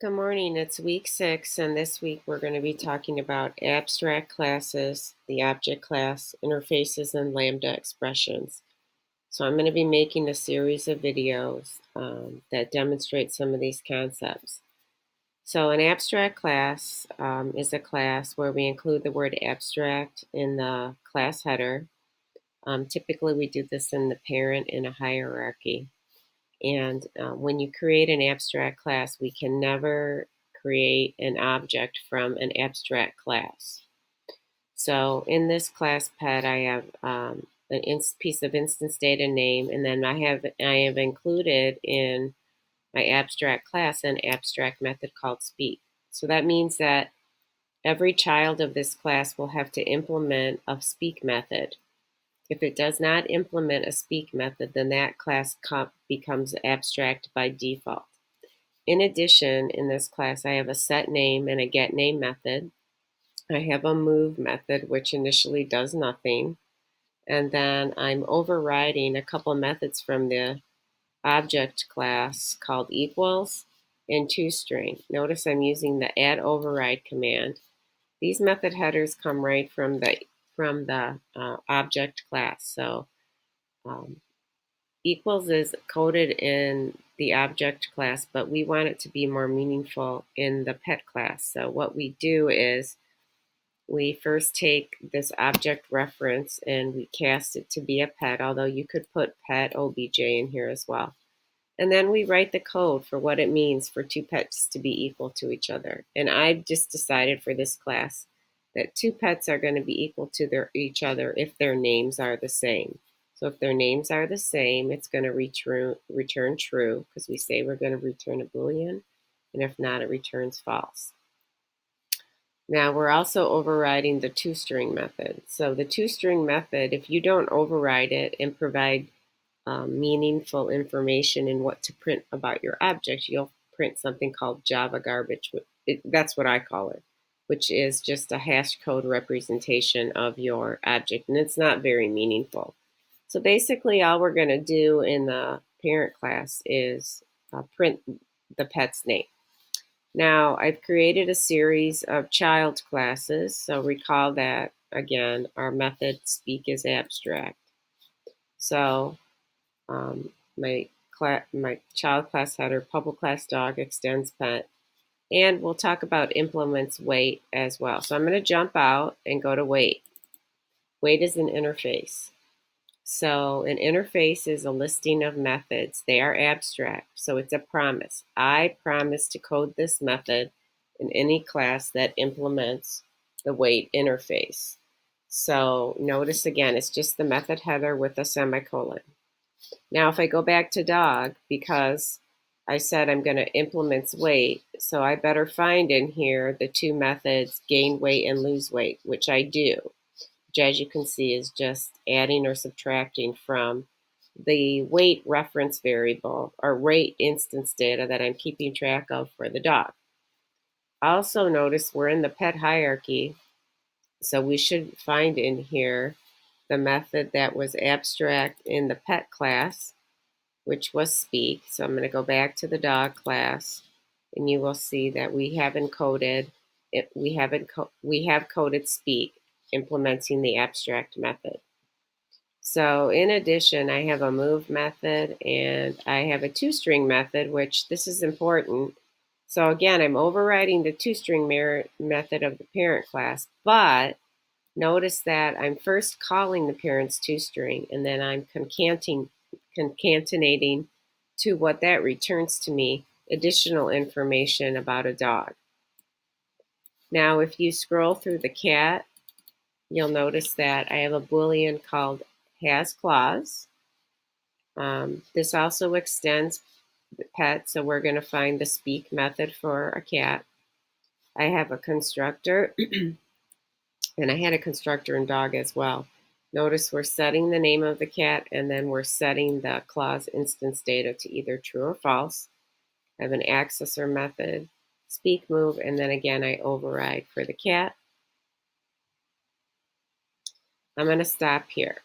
Good morning. It's week 6, and this week we're going to be talking about abstract classes, the object class, interfaces, and lambda expressions. So I'm going to be making a series of videos that demonstrate some of these concepts. So an abstract class is a class where we include the word abstract in the class header. Typically we do this in the parent in a hierarchy. And when you create an abstract class, we can never create an object from an abstract class. So in this class pet, I have piece of instance data name, and then I have included in my abstract class an abstract method called speak. So that means that every child of this class will have to implement a speak method. If it does not implement a speak method, then that class becomes abstract by default. In addition, in this class, I have a set name and a get name method. I have a move method, which initially does nothing. And then I'm overriding a couple methods from the object class called equals and toString. Notice I'm using the add override command. These method headers come right from the object class. So equals is coded in the object class, but we want it to be more meaningful in the pet class. So what we do is we first take this object reference and we cast it to be a pet, although you could put pet obj in here as well. And then we write the code for what it means for two pets to be equal to each other. And I've just decided for this class that two pets are going to be equal to each other if their names are the same. So if their names are the same, it's going to return true, because we say we're going to return a Boolean. And if not, it returns false. Now we're also overriding the toString method. So the toString method, if you don't override it and provide meaningful information in what to print about your object, you'll print something called Java garbage. That's what I call it, which is just a hash code representation of your object, and it's not very meaningful. So basically all we're going to do in the parent class is print the pet's name. Now I've created a series of child classes, so recall that again our method speak is abstract. So my child class header, public class dog, extends pet, and we'll talk about implements wait as well. So I'm going to jump out and go to wait. Wait is an interface. So an interface is a listing of methods. They are abstract, so it's a promise. I promise to code this method in any class that implements the wait interface. So notice again, it's just the method header with a semicolon. Now if I go back to dog, because I said I'm going to implement wait, so I better find in here the two methods gain weight and lose weight, which I do, which as you can see is just adding or subtracting from the weight reference variable or weight instance data that I'm keeping track of for the dog. Also notice we're in the pet hierarchy, so we should find in here the method that was abstract in the pet class, which was speak. So I'm going to go back to the dog class, and you will see that we have encoded it. We have coded speak, implementing the abstract method. So in addition, I have a move method and I have a toString method, which this is important. So again, I'm overriding the toString method of the parent class, but notice that I'm first calling the parent's toString and then I'm concatenating to what that returns to me additional information about a dog. Now, if you scroll through the cat, you'll notice that I have a Boolean called has claws. This also extends the pet, so we're going to find the speak method for a cat. I have a constructor, and I had a constructor in dog as well. Notice we're setting the name of the cat, and then we're setting the clause instance data to either true or false. I have an accessor method, speak move, and then again I override for the cat. I'm going to stop here.